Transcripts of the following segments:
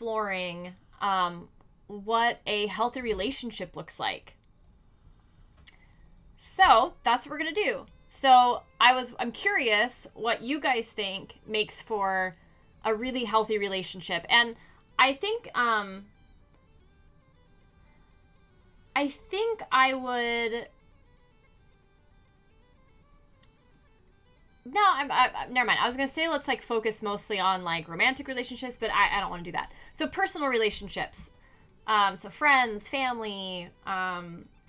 exploring what a healthy relationship looks like. So that's what we're gonna do. So I'm curious what you guys think makes for a really healthy relationship. And I think I would. No, never mind. I was gonna say let's like focus mostly on like romantic relationships, but I don't want to do that. So personal relationships, so friends, family,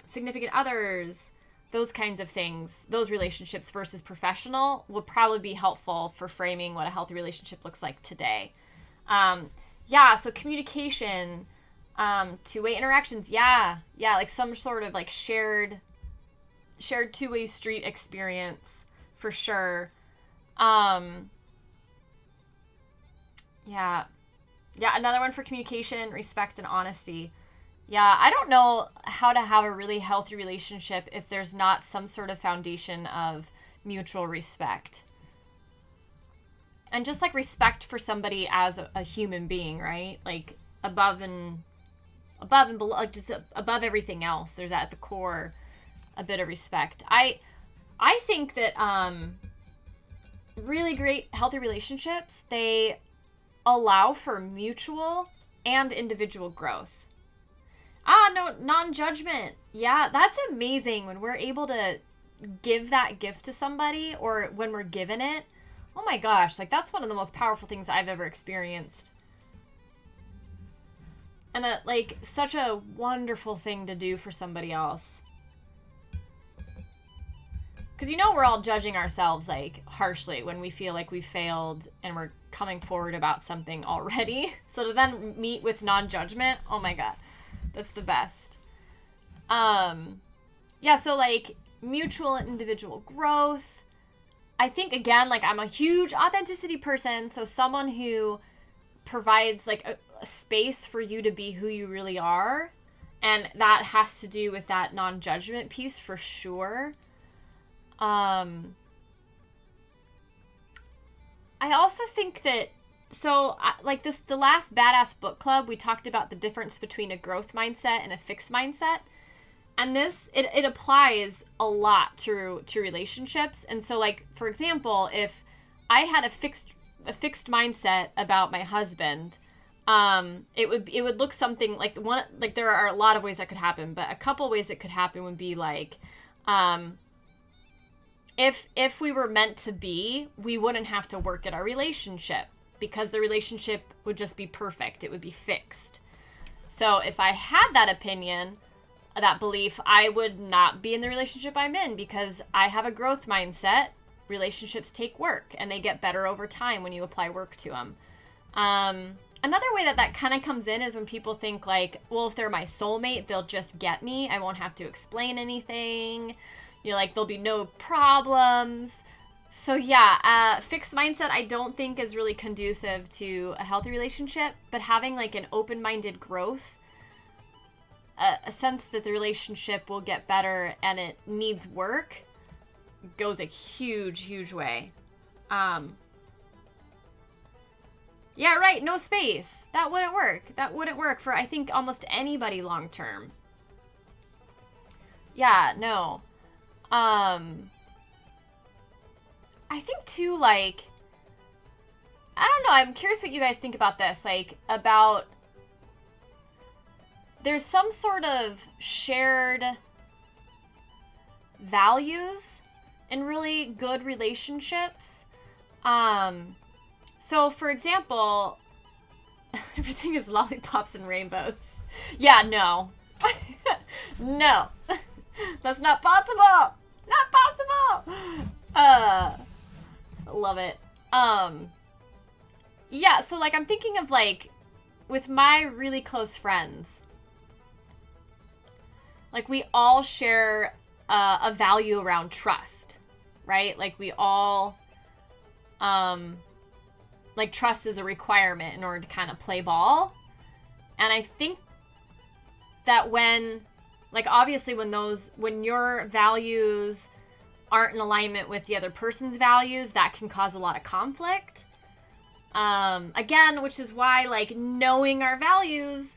significant others, those kinds of things, those relationships versus professional would probably be helpful for framing what a healthy relationship looks like today. Yeah, so communication, two-way interactions, yeah, like some sort of like shared two-way street experience for sure. Yeah. Yeah, another one for communication, respect, and honesty. Yeah, I don't know how to have a really healthy relationship if there's not some sort of foundation of mutual respect. And just like respect for somebody as a human being, right? Like above and below, like just above everything else. There's at the core a bit of respect. I think that really great healthy relationships, they allow for mutual and individual growth. No, non-judgment. Yeah, that's amazing when we're able to give that gift to somebody or when we're given it. Oh my gosh, like that's one of the most powerful things I've ever experienced. And like such a wonderful thing to do for somebody else. Because we're all judging ourselves like harshly when we feel like we failed and we're coming forward about something already. So to then meet with non-judgment, oh my god, that's the best. Yeah, so like mutual and individual growth. I think again, like I'm a huge authenticity person, so someone who provides like a space for you to be who you really are, and that has to do with that non-judgment piece for sure. I also think that, so like the last Badass Book Club, we talked about the difference between a growth mindset and a fixed mindset. And this, it applies a lot to relationships. And so like, for example, if I had a fixed mindset about my husband, it would look something like there are a lot of ways that could happen, but a couple ways it could happen would be like, if we were meant to be, we wouldn't have to work at our relationship because the relationship would just be perfect. It would be fixed. So if I had that opinion, that belief, I would not be in the relationship I'm in because I have a growth mindset. Relationships take work and they get better over time when you apply work to them. Another way that kind of comes in is when people think like, well, if they're my soulmate, they'll just get me. I won't have to explain anything. Like, there'll be no problems. So yeah, fixed mindset I don't think is really conducive to a healthy relationship, but having like an open-minded growth, a sense that the relationship will get better and it needs work, goes a huge, huge way. Yeah, right, no space. That wouldn't work. That wouldn't work for, I think, almost anybody long term. Yeah, no. I think too, like, I don't know, I'm curious what you guys think about this, like, about, there's some sort of shared values in really good relationships. So for example, everything is lollipops and rainbows. Yeah, no. No. That's not possible. Not possible. Love it. Yeah, so like I'm thinking of like with my really close friends, like we all share a value around trust, right? Like we all, like trust is a requirement in order to kind of play ball. And I think that when, like obviously when your values aren't in alignment with the other person's values, that can cause a lot of conflict. Again, which is why, like, knowing our values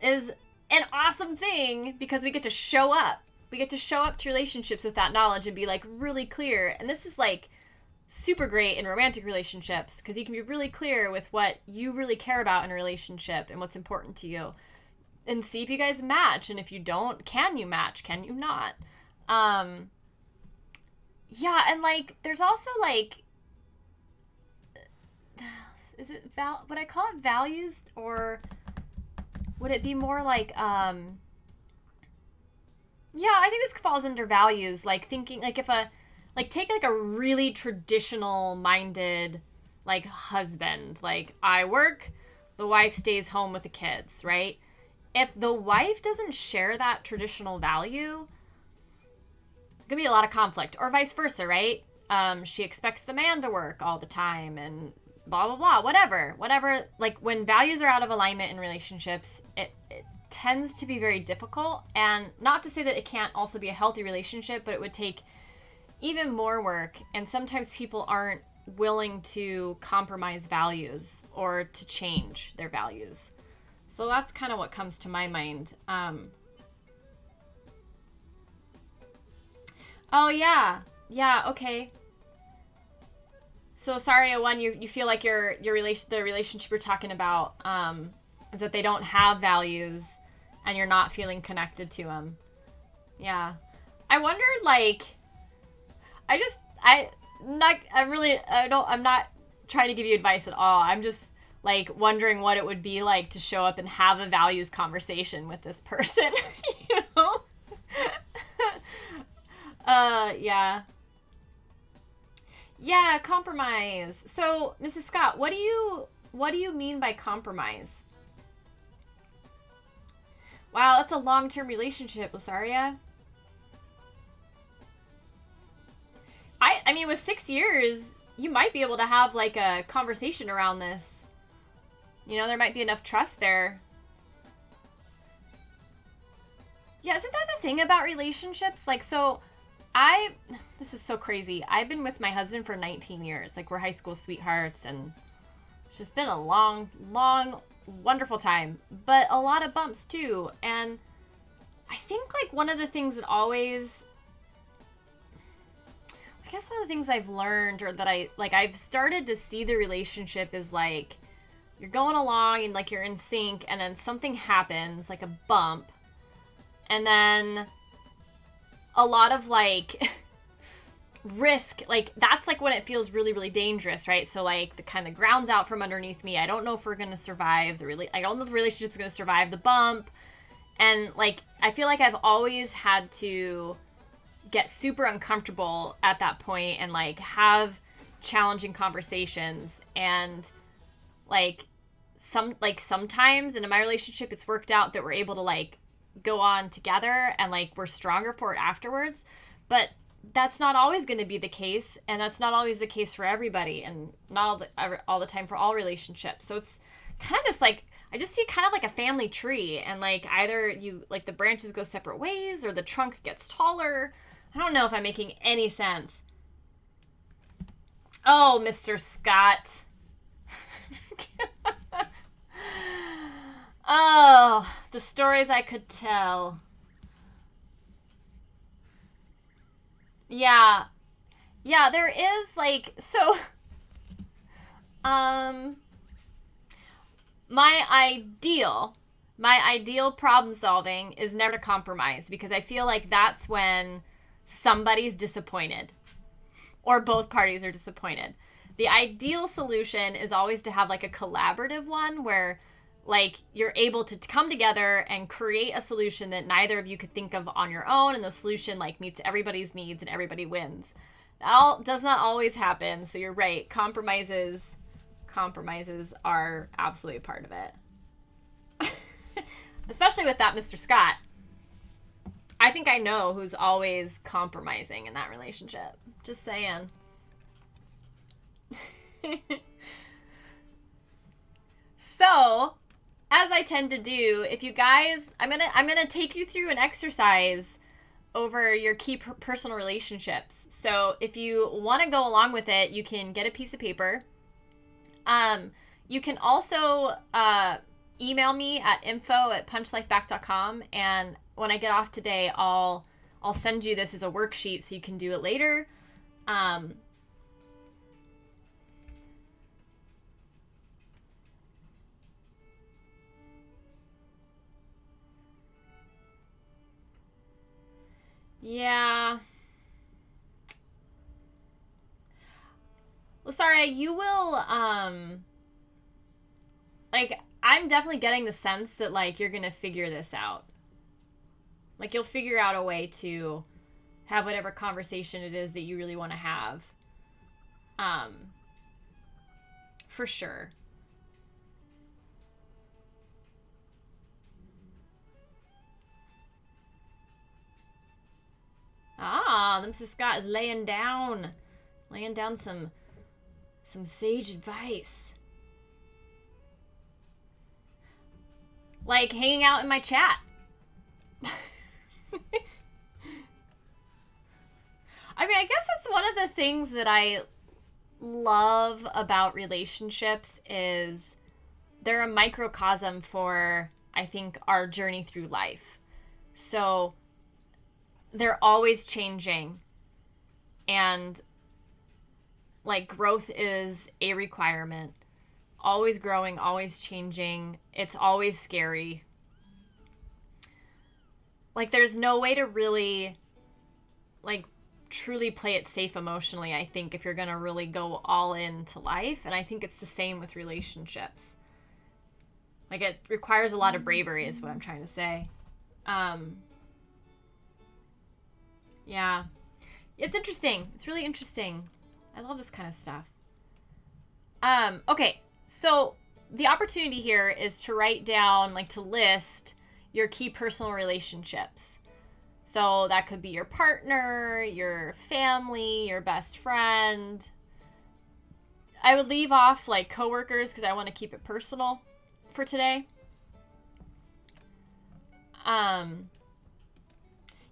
is an awesome thing, because we get to show up. We get to show up to relationships with that knowledge and be, like, really clear. And this is, like, super great in romantic relationships, because you can be really clear with what you really care about in a relationship and what's important to you. And see if you guys match. And if you don't, can you match? Can you not? Yeah, and, like, there's also, like, is it would I call it values, or would it be more like yeah, I think this falls under values, like thinking, like, if take like a really traditional minded, like, husband, like, I work, the wife stays home with the kids, right? If the wife doesn't share that traditional value, gonna be a lot of conflict, or vice versa, right? She expects the man to work all the time and blah, blah, blah, whatever. Like, when values are out of alignment in relationships, it tends to be very difficult. And not to say that it can't also be a healthy relationship, but it would take even more work. And sometimes people aren't willing to compromise values or to change their values. So that's kind of what comes to my mind. Oh, yeah. Yeah, okay. So, Saria, one, you feel like the relationship you're talking about is that they don't have values and you're not feeling connected to them. Yeah. I wondered, like, I'm not trying to give you advice at all. I'm just, like, wondering what it would be like to show up and have a values conversation with this person, you know? Yeah. Yeah, compromise. So, Mrs. Scott, what do you mean by compromise? Wow, that's a long-term relationship, Lasaria. I mean, with 6 years, you might be able to have, like, a conversation around this. You know, there might be enough trust there. Yeah, isn't that the thing about relationships? Like, so this is so crazy. I've been with my husband for 19 years. Like, we're high school sweethearts, and it's just been a long, long, wonderful time. But a lot of bumps, too. And I think, like, one of the things that always... I guess one of the things I've learned, or that I've started to see the relationship is, like, you're going along and, like, you're in sync, and then something happens, like a bump. And then a lot of, like, risk, like, that's, like, when it feels really, really dangerous, right? So, like, the kind of ground's out from underneath me. I don't know if we're going to survive I don't know if the relationship's going to survive the bump. And, like, I feel like I've always had to get super uncomfortable at that point and, like, have challenging conversations. And, like, sometimes in my relationship, it's worked out that we're able to, like, go on together and, like, we're stronger for it afterwards. But that's not always going to be the case, and that's not always the case for everybody, and not all the time for all relationships. So it's kind of this, like, I just see kind of like a family tree, and, like, either you, like, the branches go separate ways or the trunk gets taller. I don't know if I'm making any sense. Oh, Mr. Scott. Oh, the stories I could tell. Yeah. Yeah, there is, like, so, my ideal problem solving is never to compromise, because I feel like that's when somebody's disappointed or both parties are disappointed. The ideal solution is always to have, like, a collaborative one where, like, you're able to come together and create a solution that neither of you could think of on your own, and the solution, like, meets everybody's needs and everybody wins. That does not always happen, so you're right. Compromises are absolutely a part of it. Especially with that Mr. Scott. I think I know who's always compromising in that relationship. Just saying. So, as I tend to do, if you guys, I'm gonna take you through an exercise over your key personal relationships. So if you want to go along with it, you can get a piece of paper. You can also email me at info@punchlifeback.com, and when I get off today, I'll send you this as a worksheet so you can do it later. Yeah. Well, sorry, you will, like, I'm definitely getting the sense that, like, you're gonna figure this out. Like, you'll figure out a way to have whatever conversation it is that you really want to have. For sure. Ah, the Mrs. Scott is laying down some sage advice. Like hanging out in my chat. I mean, I guess it's one of the things that I love about relationships is they're a microcosm for, I think, our journey through life. So they're always changing, and like growth is a requirement. Always growing, always changing. It's always scary. Like there's no way to really like truly play it safe emotionally, I think, if you're going to really go all into life. And I think it's the same with relationships. Like it requires a lot of bravery is what I'm trying to say. Yeah. It's interesting. It's really interesting. I love this kind of stuff. Okay. So the opportunity here is to write down, like to list your key personal relationships. So that could be your partner, your family, your best friend. I would leave off like coworkers because I want to keep it personal for today.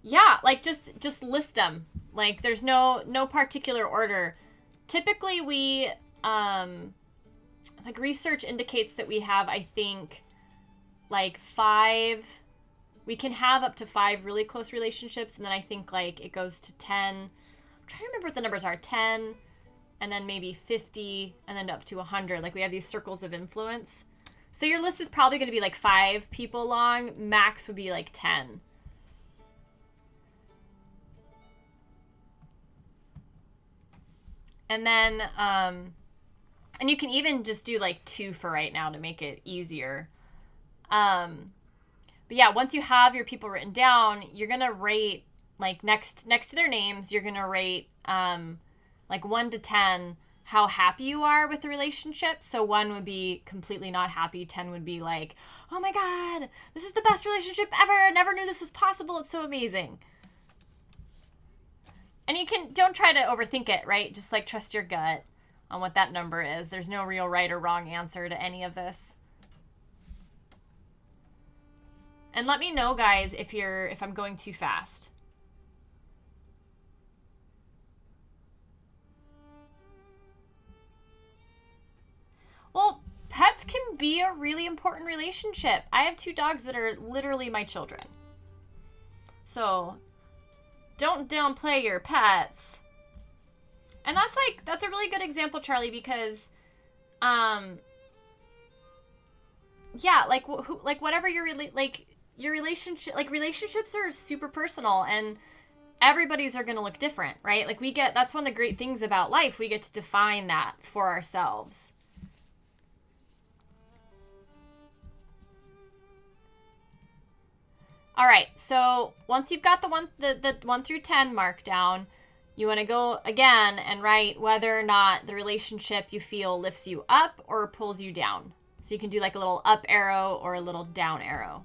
Yeah, like just list them. Like there's no particular order. Typically we like research indicates that we have, I think, like 5, we can have up to 5 really close relationships, and then I think like it goes to 10. I'm trying to remember what the numbers are. 10, and then maybe 50, and then up to 100. Like we have these circles of influence. So your list is probably going to be like 5 people long. Max would be like 10. And then, and you can even just do like 2 for right now to make it easier. But yeah, once you have your people written down, you're going to rate like next to their names, you're going to rate, like 1 to 10, how happy you are with the relationship. So 1 would be completely not happy. 10 would be like, oh my God, this is the best relationship ever. I never knew this was possible. It's so amazing. And don't try to overthink it, right? Just like trust your gut on what that number is. There's no real right or wrong answer to any of this. And let me know, guys, if I'm going too fast. Well, pets can be a really important relationship. I have 2 dogs that are literally my children. So don't downplay your pets. And that's a really good example, Charlie, because yeah, like whatever your relationship, like relationships are super personal, and everybody's are going to look different, right? Like that's one of the great things about life. We get to define that for ourselves. All right, so once you've got the 1 through 10 marked down, you want to go again and write whether or not the relationship you feel lifts you up or pulls you down. So you can do like a little up arrow or a little down arrow.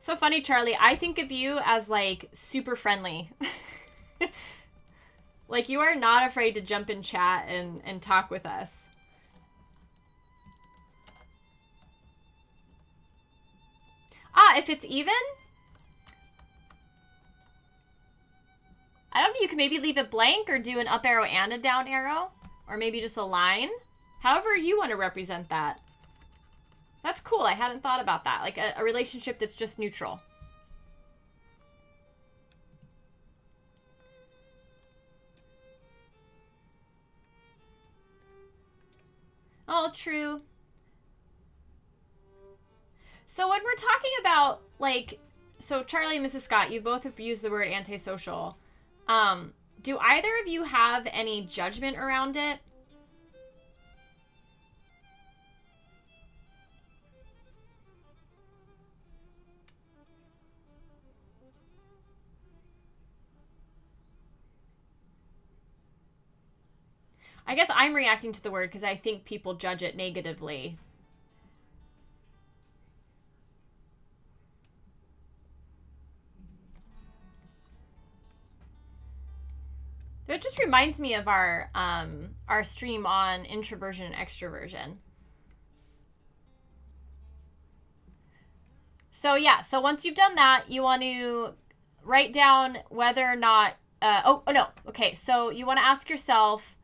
So funny, Charlie. I think of you as like super friendly. Like you are not afraid to jump in chat and talk with us. If it's even? I don't know, you can maybe leave it blank or do an up arrow and a down arrow. Or maybe just a line. However you want to represent that. That's cool. I hadn't thought about that. Like a relationship that's just neutral. Oh, true. So when we're talking about, like, so Charlie and Mrs. Scott, you both have used the word antisocial. Do either of you have any judgment around it? I guess I'm reacting to the word because I think people judge it negatively. It just reminds me of our stream on introversion and extroversion. So yeah, so once you've done that, you want to write down whether or not okay, so you want to ask yourself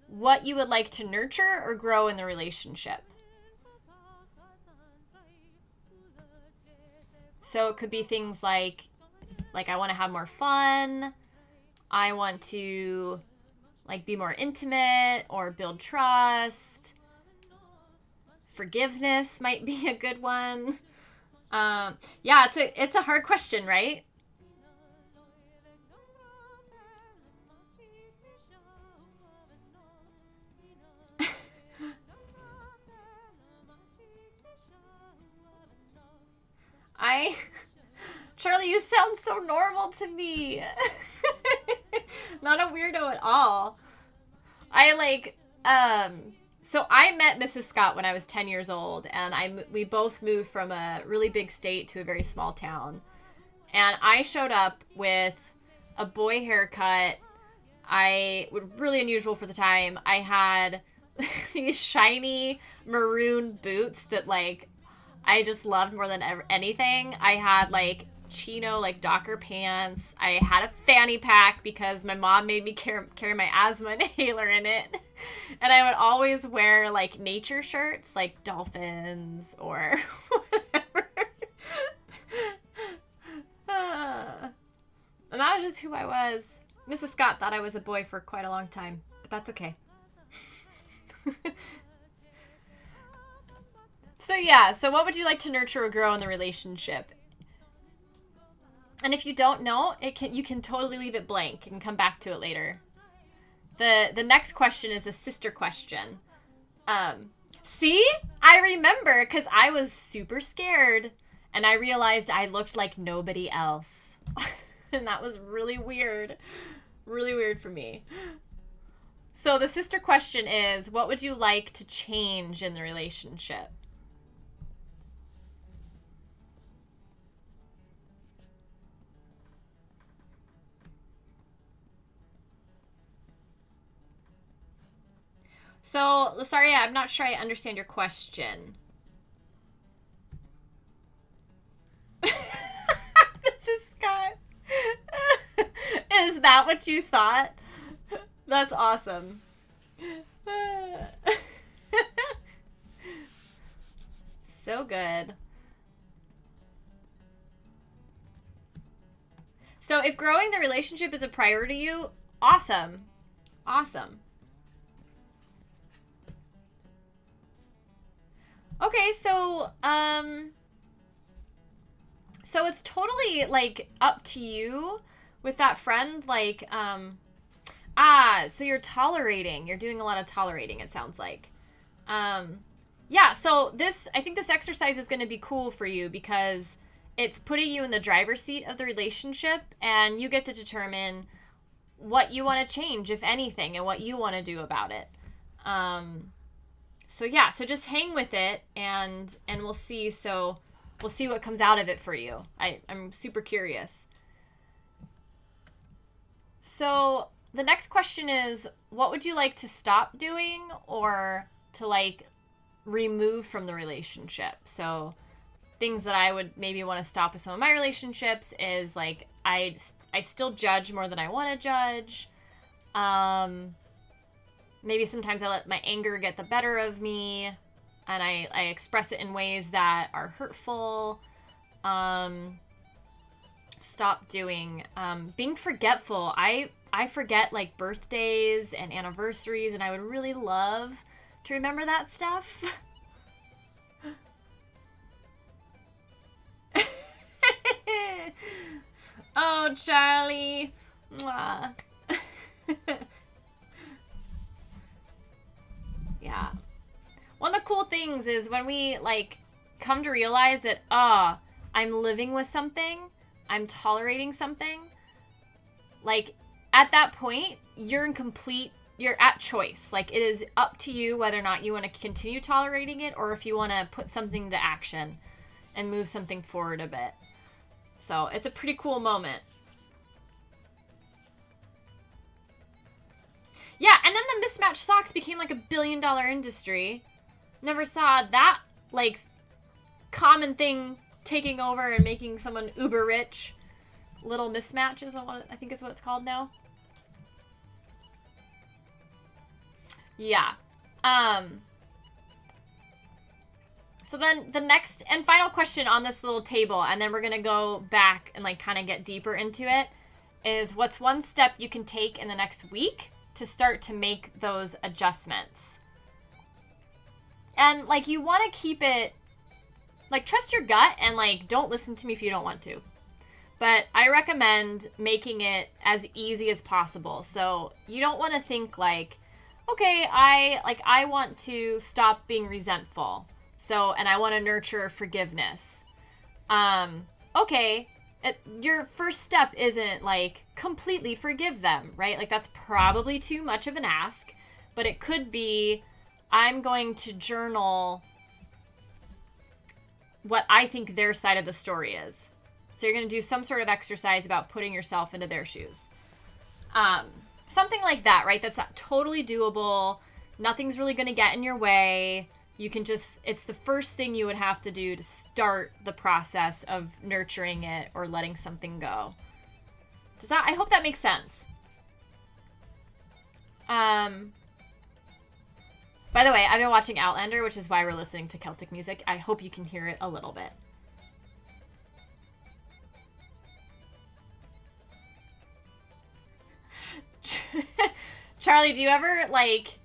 what you would like to nurture or grow in the relationship. So it could be things like I want to have more fun, I want to like be more intimate or build trust. Forgiveness might be a good one. Yeah, it's a hard question, right? Charlie, you sound so normal to me. Not a weirdo at all. So I met Mrs. Scott when I was 10 years old, and we both moved from a really big state to a very small town. And I showed up with a boy haircut. I was really unusual for the time. I had these shiny maroon boots that like I just loved more than anything. I had like chino, like Docker pants. I had a fanny pack because my mom made me carry my asthma inhaler in it. And I would always wear like nature shirts, like dolphins or whatever. And that was just who I was. Mrs. Scott thought I was a boy for quite a long time, but that's okay. So yeah, so what would you like to nurture or grow in the relationship? And if you don't know, you can totally leave it blank and come back to it later. The next question is a sister question. See? I remember because I was super scared and I realized I looked like nobody else. And that was really weird. Really weird for me. So the sister question is, what would you like to change in the relationship? So, sorry, I'm not sure I understand your question. Mrs. Scott. Is that what you thought? That's awesome. So good. So if growing the relationship is a priority to you, awesome. Awesome. Okay, so it's totally like up to you with that friend, like so you're doing a lot of tolerating, it sounds like. Yeah, so I think this exercise is going to be cool for you because it's putting you in the driver's seat of the relationship and you get to determine what you want to change, if anything, and what you want to do about it. So yeah, so just hang with it and we'll see. So we'll see what comes out of it for you. I'm super curious. So the next question is, what would you like to stop doing or to like remove from the relationship? So things that I would maybe want to stop with some of my relationships is like I still judge more than I want to judge. Maybe sometimes I let my anger get the better of me, and I express it in ways that are hurtful. Stop doing being forgetful. I forget like birthdays and anniversaries, and I would really love to remember that stuff. Oh, Charlie. Mwah. Yeah. One of the cool things is when we like come to realize that, I'm living with something, I'm tolerating something, like at that point, you're at choice. Like it is up to you whether or not you want to continue tolerating it or if you want to put something to action and move something forward a bit. So it's a pretty cool moment. Yeah, and then the mismatched socks became like $1 billion industry. Never saw that like common thing taking over and making someone uber rich. Little mismatches, I think is what it's called now. Yeah. So then the next and final question on this little table, and then we're going to go back and like kind of get deeper into it, is what's one step you can take in the next week to start to make those adjustments? And like you want to keep it, like trust your gut and like don't listen to me if you don't want to. But I recommend making it as easy as possible. So you don't want to think like, okay, I want to stop being resentful. So, and I want to nurture forgiveness. Okay, your first step isn't like completely forgive them, right? Like that's probably too much of an ask, but it could be, I'm going to journal what I think their side of the story is. So you're going to do some sort of exercise about putting yourself into their shoes. Something like that, right? That's not totally doable. Nothing's really going to get in your way. You can just, it's the first thing you would have to do to start the process of nurturing it or letting something go. I hope that makes sense. By the way, I've been watching Outlander, which is why we're listening to Celtic music. I hope you can hear it a little bit. Charlie, do you ever like,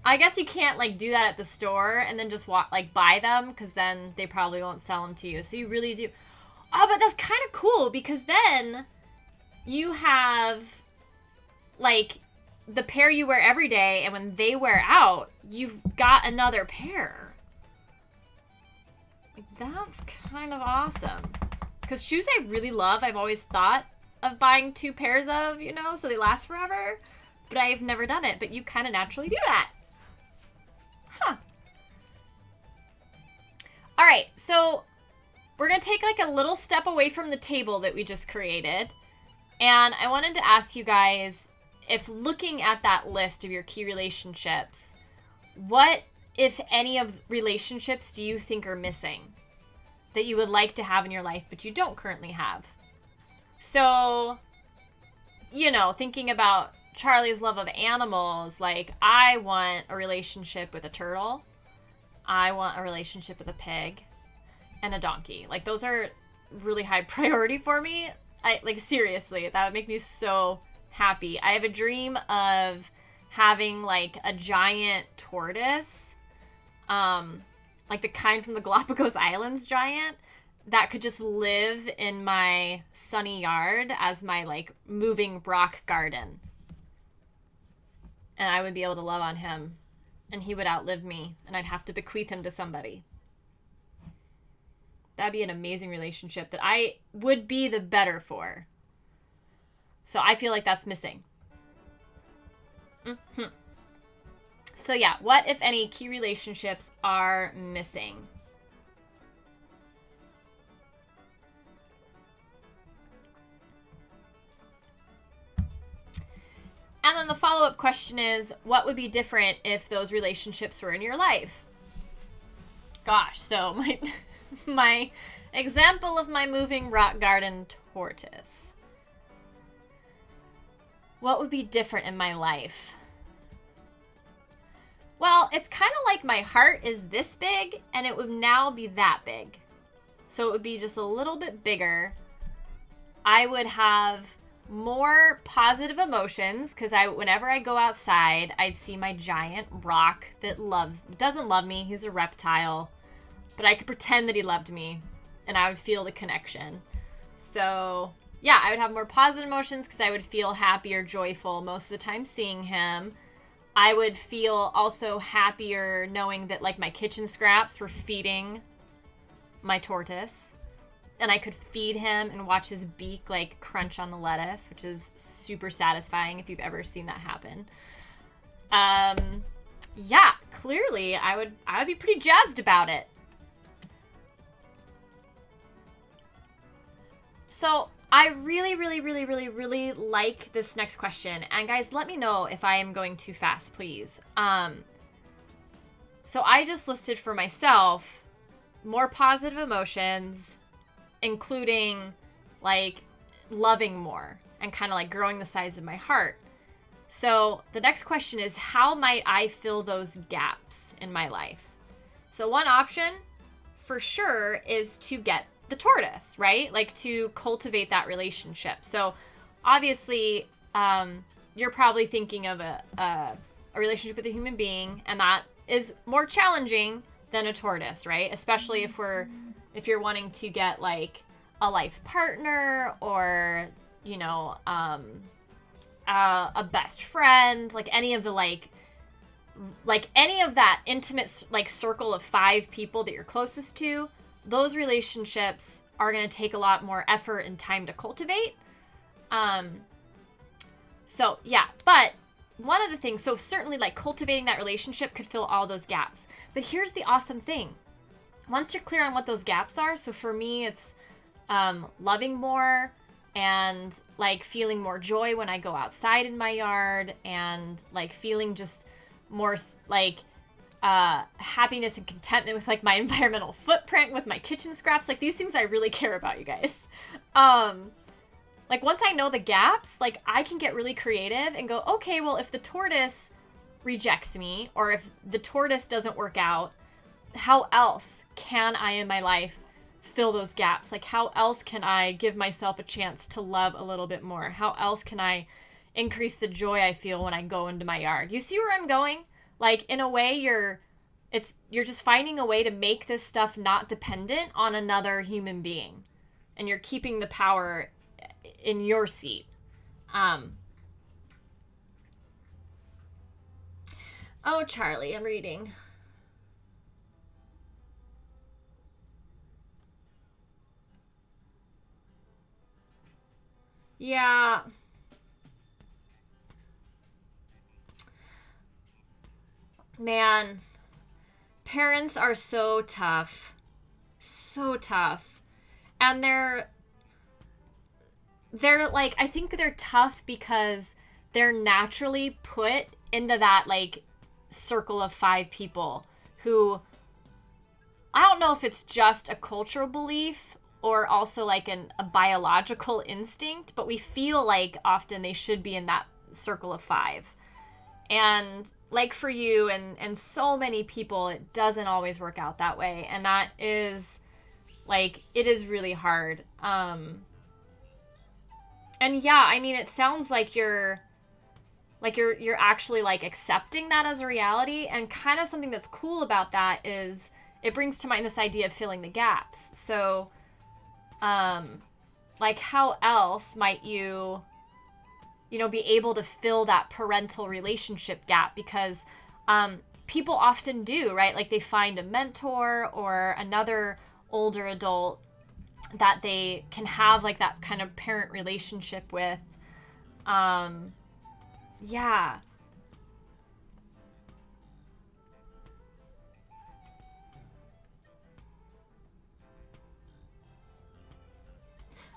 I guess you can't like do that at the store and then just buy them because then they probably won't sell them to you. So you really do. Oh, but that's kind of cool because then you have like the pair you wear every day, and when they wear out, you've got another pair. Like, that's kind of awesome. Because shoes I really love, I've always thought of buying 2 pairs of, so they last forever. But I've never done it. But you kind of naturally do that. Huh. All right, so we're going to take like a little step away from the table that we just created. And I wanted to ask you guys, if looking at that list of your key relationships, what, if any, of relationships do you think are missing that you would like to have in your life but you don't currently have? So, thinking about Charlie's love of animals, like I want a relationship with a turtle. I want a relationship with a pig and a donkey. Like those are really high priority for me. Seriously, that would make me so happy. I have a dream of having like a giant tortoise, like the kind from the Galapagos Islands giant, that could just live in my sunny yard as my like moving rock garden. And I would be able to love on him, and he would outlive me, and I'd have to bequeath him to somebody. That'd be an amazing relationship that I would be the better for. So I feel like that's missing. Mm-hmm. So yeah, what, if any, key relationships are missing? And then the follow-up question is, what would be different if those relationships were in your life? Gosh, so my example of my moving rock garden tortoise. What would be different in my life? Well, it's kind of like my heart is this big and it would now be that big. So it would be just a little bit bigger. I would have more positive emotions because whenever I go outside, I'd see my giant rock that doesn't love me. He's a reptile, but I could pretend that he loved me and I would feel the connection. So yeah, I would have more positive emotions because I would feel happy or joyful most of the time seeing him. I would feel also happier knowing that like my kitchen scraps were feeding my tortoise. And I could feed him and watch his beak like crunch on the lettuce, which is super satisfying if you've ever seen that happen. Yeah, clearly I would be pretty jazzed about it. So I really, really, really, really, really like this next question. And guys, let me know if I am going too fast, please. So I just listed for myself more positive emotions, including like loving more and kind of like growing the size of my heart. So the next question is, how might I fill those gaps in my life? So one option for sure is to get the tortoise, right? Like to cultivate that relationship. So obviously, you're probably thinking of a relationship with a human being, and that is more challenging than a tortoise, right? Especially if you're wanting to get like a life partner or, you know, a best friend, like any of the like any of that intimate like circle of 5 people that you're closest to, those relationships are going to take a lot more effort and time to cultivate. So yeah, but one of the things, so certainly like cultivating that relationship could fill all those gaps. But here's the awesome thing. Once you're clear on what those gaps are, so for me, it's loving more and like feeling more joy when I go outside in my yard and like feeling just more like happiness and contentment with like my environmental footprint, with my kitchen scraps, like these things I really care about, you guys. Like once I know the gaps, like I can get really creative and go, okay, well, if the tortoise rejects me or if the tortoise doesn't work out, how else can I in my life fill those gaps? Like how else can I give myself a chance to love a little bit more? How else can I increase the joy I feel when I go into my yard? You see where I'm going? Like in a way you're just finding a way to make this stuff not dependent on another human being. And you're keeping the power in your seat. Oh, Charlie, I'm reading. Yeah. Man, parents are so tough. So tough. And they're like, I think they're tough because they're naturally put into that like circle of 5 people who, I don't know if it's just a cultural belief or also like a biological instinct, but we feel like often they should be in that circle of 5. And like for you and so many people, it doesn't always work out that way. And that is like, it is really hard. And yeah, I mean, it sounds like you're actually like accepting that as a reality. And kind of something that's cool about that is it brings to mind this idea of filling the gaps. So, like how else might you know, be able to fill that parental relationship gap? Because, people often do, right? Like they find a mentor or another older adult that they can have like that kind of parent relationship with. Yeah.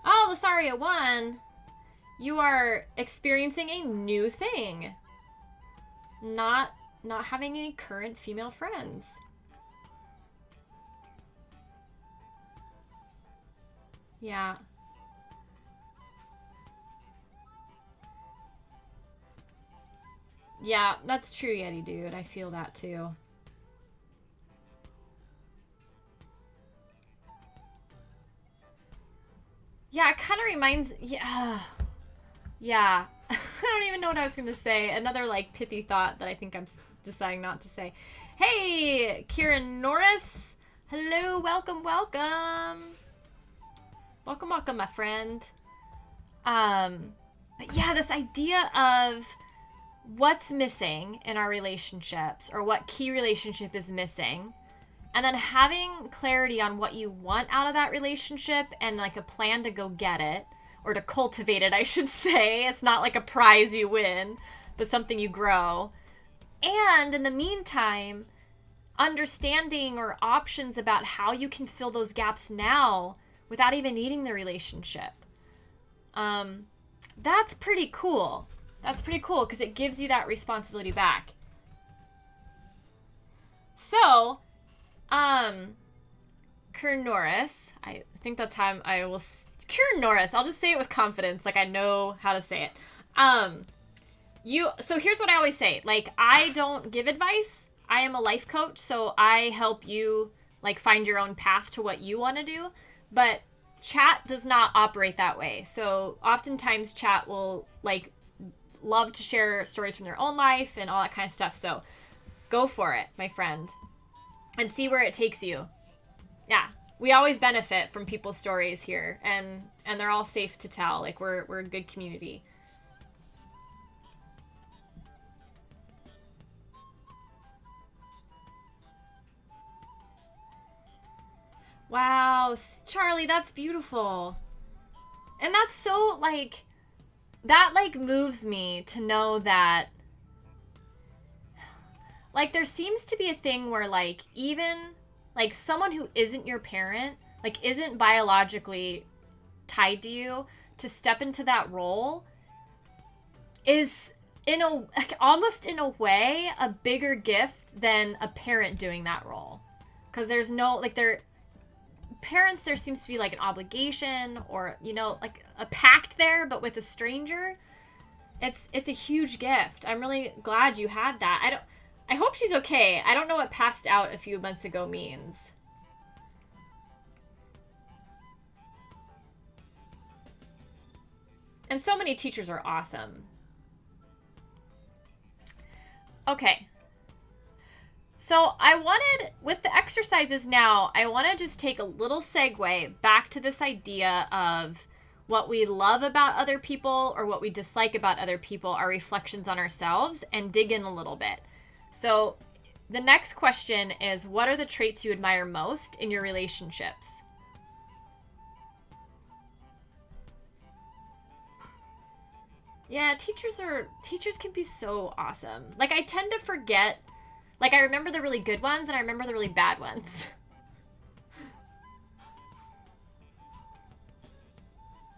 Oh, Lasaria 1, you are experiencing a new thing. Not having any current female friends. Yeah. Yeah, that's true, Yeti dude. I feel that too. Yeah, it kind of reminds. Yeah. Yeah. I don't even know what I was going to say. Another, like, pithy thought that I think I'm deciding not to say. Hey, Kieran Norris. Hello, welcome, welcome. Welcome, welcome, my friend. But yeah, this idea of what's missing in our relationships or what key relationship is missing, and then having clarity on what you want out of that relationship and like a plan to go get it or to cultivate it, I should say. It's not like a prize you win, but something you grow. And in the meantime, understanding or options about how you can fill those gaps now without even needing the relationship. That's pretty cool. That's pretty cool because it gives you that responsibility back. So, Kern Norris, I think that's how I will. Kern Norris, I'll just say it with confidence, like I know how to say it. So here's what I always say. Like, I don't give advice. I am a life coach, so I help you like find your own path to what you want to do. But chat does not operate that way. So oftentimes chat will like love to share stories from their own life and all that kind of stuff. So go for it, my friend, and see where it takes you. Yeah, we always benefit from people's stories here, and they're all safe to tell. Like we're a good community. Wow, Charlie, that's beautiful. And that's so like that like moves me to know that like there seems to be a thing where like even like someone who isn't your parent, like isn't biologically tied to you, to step into that role is in a like, almost in a way a bigger gift than a parent doing that role. Cuz there's no like there parents, there seems to be like an obligation or you know like a pact there, but with a stranger it's a huge gift. I'm really glad you had that. I hope she's okay. I don't know what passed out a few months ago means. And so many teachers are awesome. Okay. So I wanted, with the exercises now, I want to just take a little segue back to this idea of what we love about other people or what we dislike about other people, our reflections on ourselves, and dig in a little bit. So the next question is, what are the traits you admire most in your relationships? Yeah, teachers can be so awesome. Like I tend to forget. Like, I remember the really good ones, and I remember the really bad ones.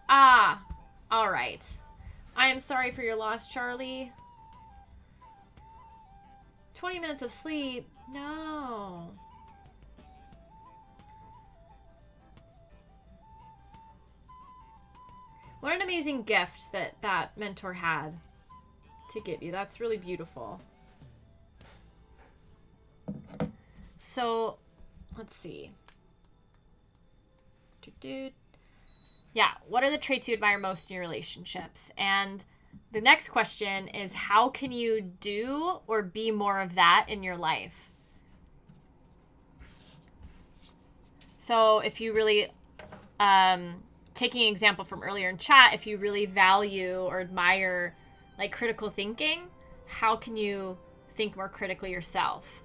Ah, all right. I am sorry for your loss, Charlie. 20 minutes of sleep? No. What an amazing gift that mentor had to give you. That's really beautiful. So, let's see. Yeah, what are the traits you admire most in your relationships? And the next question is, how can you do or be more of that in your life? So, if you really, taking an example from earlier in chat, if you really value or admire like critical thinking, how can you think more critically yourself?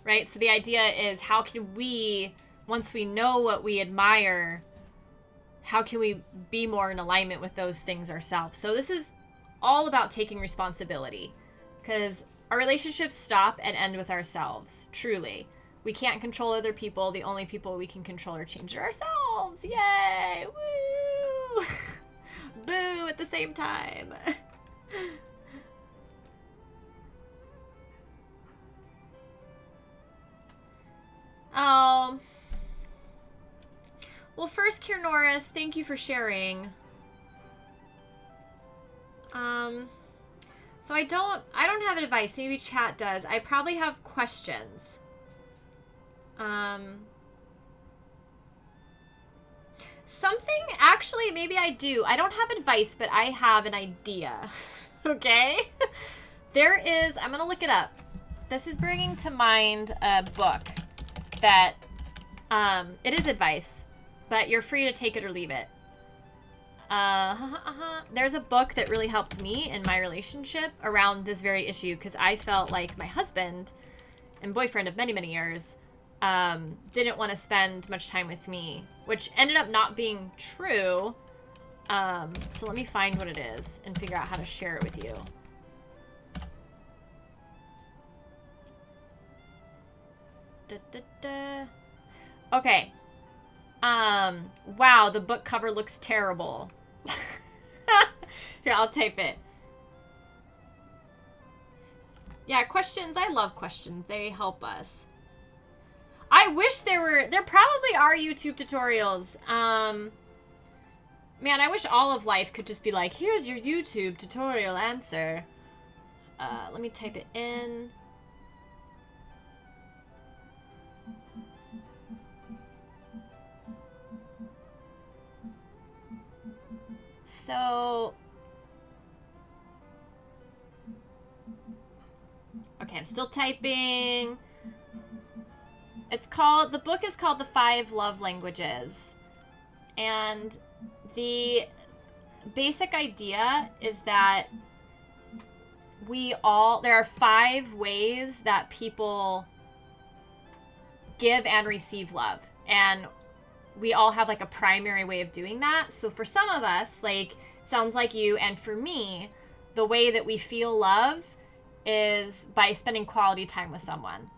Right? So the idea is, how can we, once we know what we admire, how can we be more in alignment with those things ourselves? So this is all about taking responsibility, because our relationships stop and end with ourselves, truly. We can't control other people. The only people we can control or change are ourselves. Yay! Woo! Boo at the same time. Well, first, Kier Norris, thank you for sharing. So So I don't have advice. Maybe chat does. I probably have questions. Something, actually, maybe I do. I don't have advice, but I have an idea. Okay? There is, I'm going to look it up. This is bringing to mind a book that, it is advice, but you're free to take it or leave it. There's a book that really helped me in my relationship around this very issue, because I felt like my husband and boyfriend of many, many years didn't want to spend much time with me, which ended up not being true. So let me find what it is and figure out how to share it with you. Okay. Wow, the book cover looks terrible. Here, I'll type it. Yeah, questions. I love questions. They help us. I wish there probably are YouTube tutorials. Man, I wish all of life could just be like, here's your YouTube tutorial answer. Let me type it in. So, okay, I'm still typing. The book is called The 5 Love Languages. And the basic idea is that there are 5 ways that people give and receive love. And we all have like a primary way of doing that. So for some of us, like, sounds like you, and for me, the way that we feel love is by spending quality time with someone.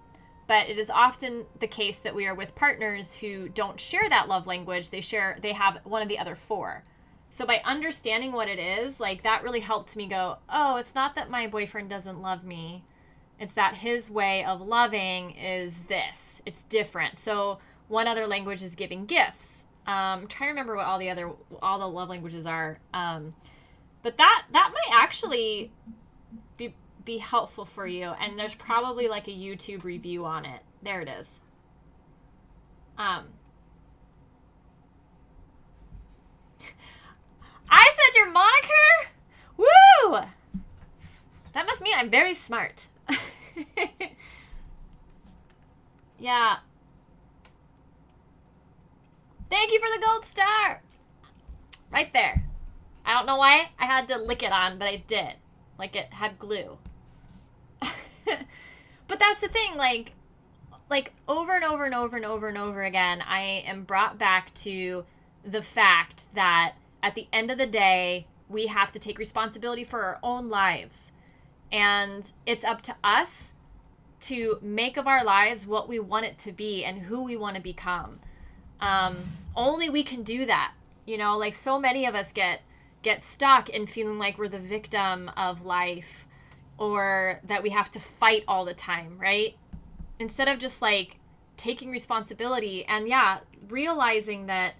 But it is often the case that we are with partners who don't share that love language. They have one of the other 4. So by understanding what it is, like, that really helped me go, oh, it's not that my boyfriend doesn't love me. It's that his way of loving is this. It's different. So one other language is giving gifts. I'm trying to remember what all the love languages are. But that might actually be helpful for you. And there's probably like a YouTube review on it. There it is. I said your moniker? Woo! That must mean I'm very smart. Yeah. Thank you for the gold star. Right there. I don't know why I had to lick it on, but I did. Like it had glue. But that's the thing, like over and over and over and over and over again, I am brought back to the fact that at the end of the day, we have to take responsibility for our own lives. And it's up to us to make of our lives what we want it to be and who we want to become. Only we can do that. You know, like so many of us get stuck in feeling like we're the victim of life, or that we have to fight all the time, right? Instead of just like taking responsibility and realizing that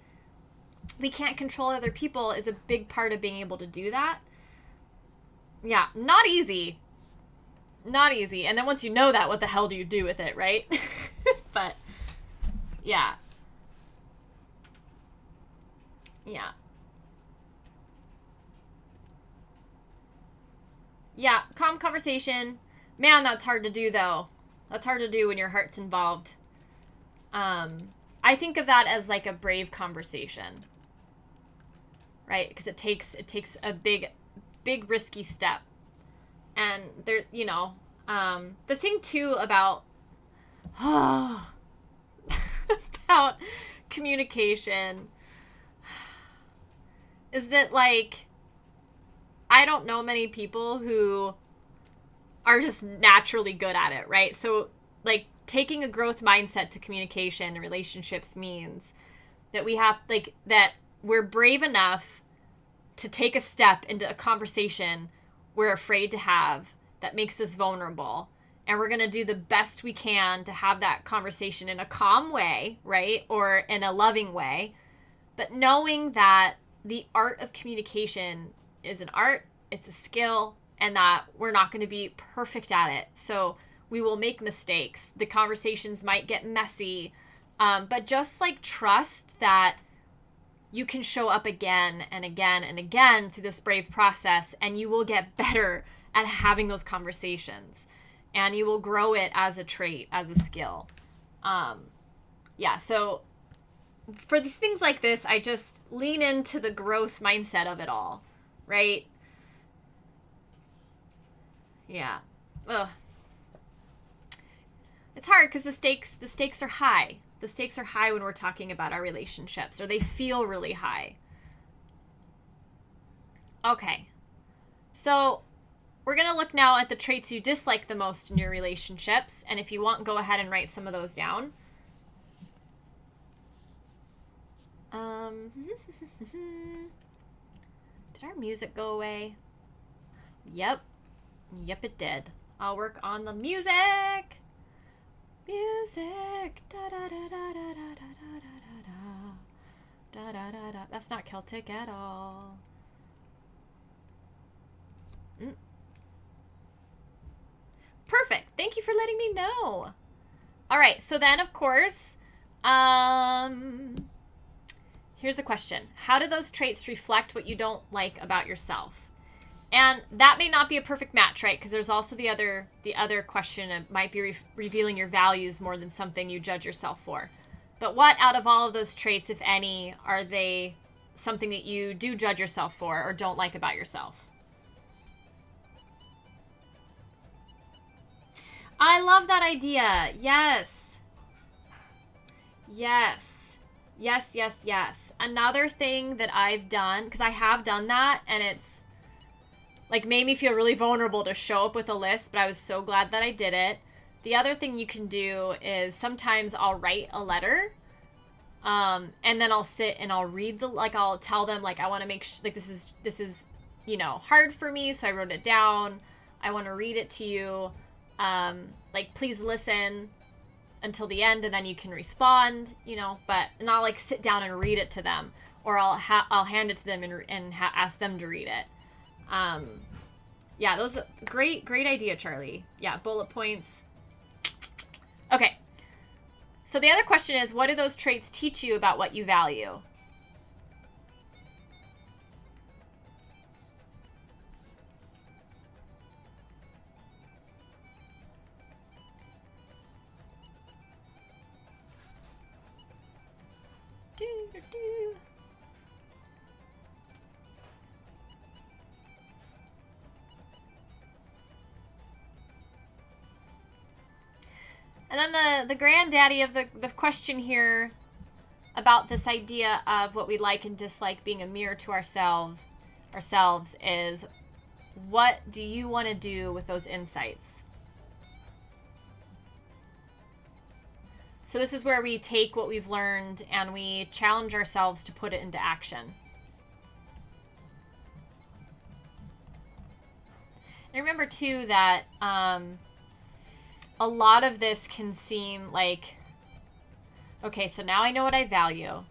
we can't control other people is a big part of being able to do that. Yeah, not easy. Not easy. And then once you know that, what the hell do you do with it, right? But yeah. Yeah. Yeah, calm conversation. Man, that's hard to do, though. That's hard to do when your heart's involved. I think of that as like a brave conversation, right? Because it takes a big risky step. And there, you know, the thing too about about communication is that, like, I don't know many people who are just naturally good at it, right? So, like, taking a growth mindset to communication and relationships means that we have, like, that we're brave enough to take a step into a conversation we're afraid to have that makes us vulnerable. And we're going to do the best we can to have that conversation in a calm way, right? Or in a loving way. But knowing that the art of communication is an art, it's a skill, and that we're not going to be perfect at it. So we will make mistakes. The conversations might get messy. But just like trust that you can show up again and again and again through this brave process, and you will get better at having those conversations, and you will grow it as a trait, as a skill. So for these things like this, I just lean into the growth mindset of it all, right? Yeah. Ugh. It's hard because the stakes are high. The stakes are high when we're talking about our relationships, or they feel really high. Okay. So we're going to look now at the traits you dislike the most in your relationships. And if you want, go ahead and write some of those down. Did our music go away? Yep, it did. I'll work on the music. Music. Da da da da da da da da da da da da. That's not Celtic at all. Perfect. Thank you for letting me know. All right. So then, of course, here's the question. How do those traits reflect what you don't like about yourself? And that may not be a perfect match, right? Because there's also the other question. It might be revealing your values more than something you judge yourself for. But what out of all of those traits, if any, are they something that you do judge yourself for or don't like about yourself? I love that idea. Yes. Yes. Yes, yes, yes. Another thing that I've done, because I have done that, and it's like made me feel really vulnerable to show up with a list, but I was so glad that I did it. The other thing you can do is sometimes I'll write a letter, and then I'll sit and I'll read I'll tell them, I want to make sure, this is, hard for me, so I wrote it down. I want to read it to you. Please listen until the end, and then you can respond, and I'll sit down and read it to them, or I'll hand it to them and ask them to read it. Those are great idea, Charlie. Yeah, bullet points. Okay. So the other question is, what do those traits teach you about what you value? And then the granddaddy of the question here about this idea of what we like and dislike being a mirror to ourselves is, what do you want to do with those insights? So this is where we take what we've learned and we challenge ourselves to put it into action. And remember too that a lot of this can seem like, okay, so now I know what I value.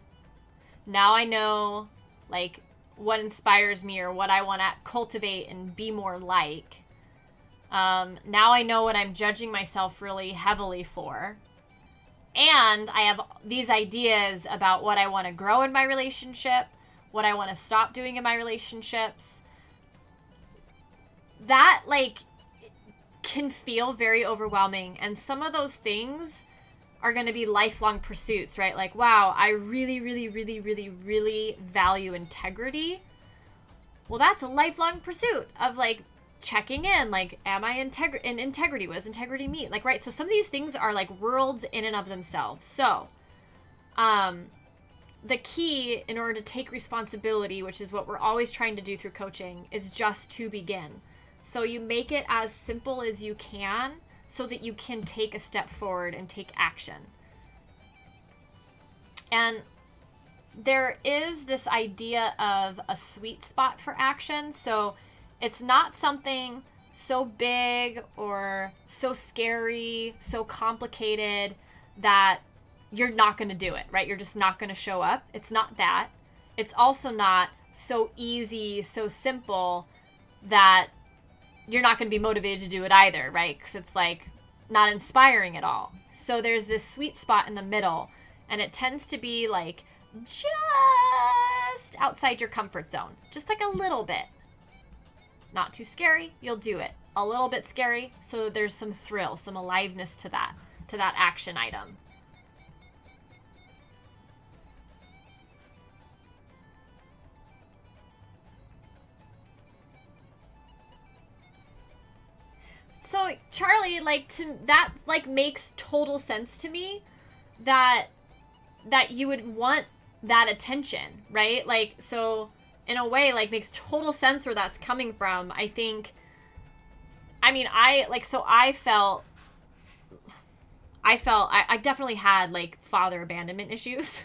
Now I know what inspires me or what I want to cultivate and be more like. Now I know what I'm judging myself really heavily for. And I have these ideas about what I want to grow in my relationship, what I want to stop doing in my relationships. That can feel very overwhelming, and some of those things are going to be lifelong pursuits, right? Wow, I really, really, really, really, really value integrity. Well, that's a lifelong pursuit of checking in, am I in integrity? What does integrity mean? Right? So some of these things are worlds in and of themselves. So the key in order to take responsibility, which is what we're always trying to do through coaching, is just to begin. So you make it as simple as you can so that you can take a step forward and take action. And there is this idea of a sweet spot for action. So it's not something so big or so scary, so complicated that you're not going to do it, right? You're just not going to show up. It's not that. It's also not so easy, so simple that you're not going to be motivated to do it either, right? Because it's like not inspiring at all. So there's this sweet spot in the middle, and it tends to be like just outside your comfort zone, just like a little bit. Not too scary, you'll do it. A little bit scary, so there's some thrill, some aliveness to that action item. So Charlie, like, that like makes total sense to me, that you would want that attention, right? Like, so in a way, like, makes total sense where that's coming from. I think, I mean, I definitely had like father abandonment issues.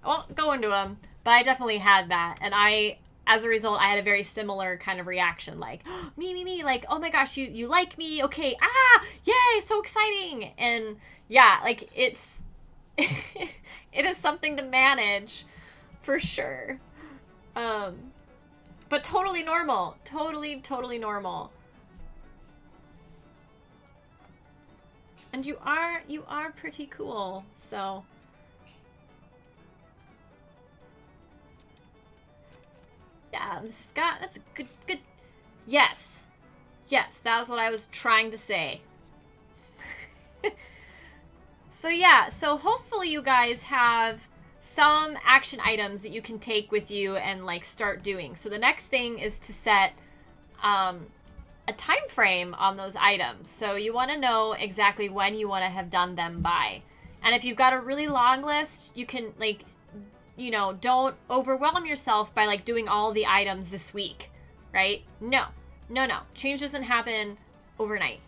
I won't go into them, but I definitely had that, and as a result, I had a very similar kind of reaction, like, oh, me, like, oh my gosh, you like me, okay, yay, so exciting. And yeah, like, it is something to manage, for sure. But totally normal, totally normal. And you are pretty cool, so. Yeah, Mrs. Scott, that's a good. Yes, that was what I was trying to say. So yeah, so hopefully you guys have some action items that you can take with you and like start doing. So the next thing is to set a time frame on those items. So you want to know exactly when you want to have done them by. And if you've got a really long list, you can like, you know, don't overwhelm yourself by like doing all the items this week, right? No. Change doesn't happen overnight.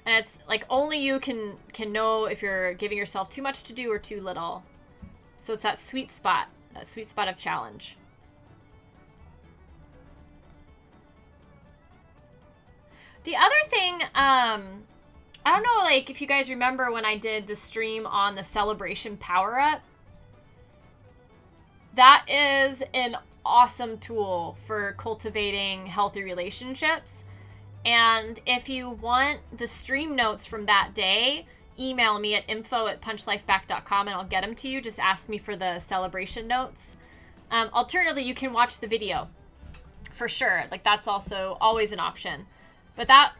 And it's like only you can know if you're giving yourself too much to do or too little. So it's that sweet spot of challenge. The other thing, I don't know, like, if you guys remember when I did the stream on the celebration power-up. That is an awesome tool for cultivating healthy relationships. And if you want the stream notes from that day, email me at info@punchlifeback.com and I'll get them to you. Just ask me for the celebration notes. Alternatively, you can watch the video. For sure. Like, that's also always an option. But that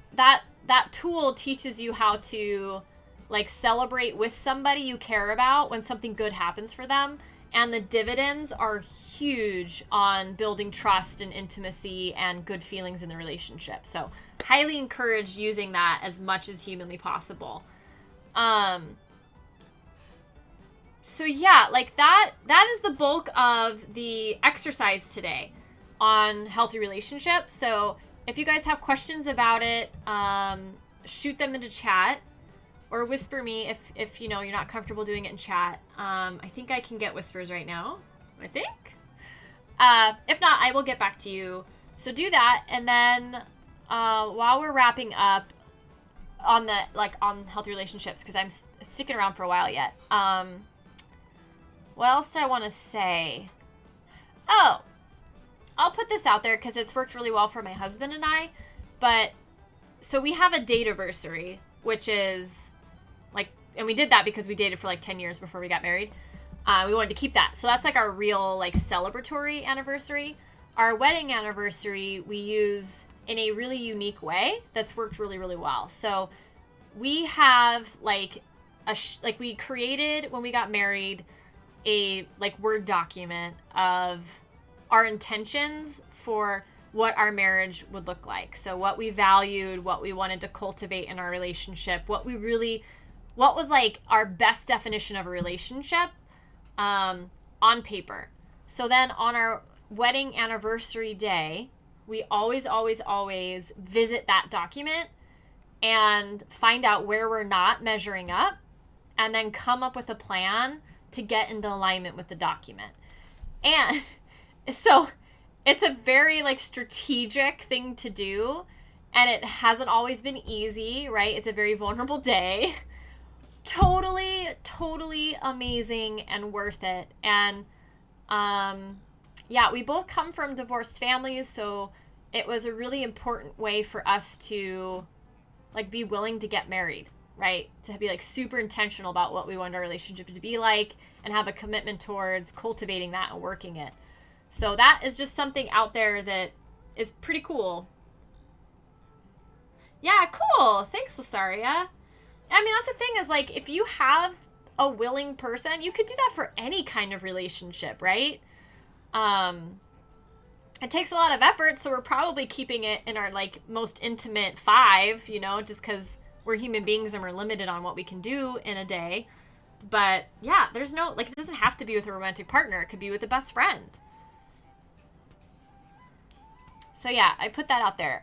tool teaches you how to like celebrate with somebody you care about when something good happens for them, and the dividends are huge on building trust and intimacy and good feelings in the relationship. So highly encourage using that as much as humanly possible. So yeah, like that is the bulk of the exercise today on healthy relationships. So if you guys have questions about it, shoot them into chat or whisper me if you know you're not comfortable doing it in chat. I think I can get whispers right now, I think. If not, I will get back to you. So do that, and then while we're wrapping up on healthy relationships, because I'm sticking around for a while yet. What else do I want to say? Oh, I'll put this out there because it's worked really well for my husband and I. But so we have a date-iversary, which is like, and we did that because we dated for like 10 years before we got married. We wanted to keep that. So that's like our real like celebratory anniversary. Our wedding anniversary we use in a really unique way that's worked really, really well. So we have like we created, when we got married, a like Word document of our intentions for what our marriage would look like. So what we valued, what we wanted to cultivate in our relationship, what was like our best definition of a relationship on paper. So then on our wedding anniversary day, we always visit that document and find out where we're not measuring up, and then come up with a plan to get into alignment with the document. And so it's a very like strategic thing to do, and it hasn't always been easy, right? It's a very vulnerable day. Totally amazing and worth it. And Yeah, we both come from divorced families, so it was a really important way for us to like be willing to get married, right? To be like super intentional about what we want our relationship to be like and have a commitment towards cultivating that and working it. So that is just something out there that is pretty cool. Yeah, cool. Thanks, Lasaria. I mean, that's the thing is like if you have a willing person, you could do that for any kind of relationship, right? Um it takes a lot of effort, so we're probably keeping it in our like most intimate 5, just because we're human beings and we're limited on what we can do in a day. But yeah, there's no like it doesn't have to be with a romantic partner. It could be with a best friend. So yeah, I put that out there.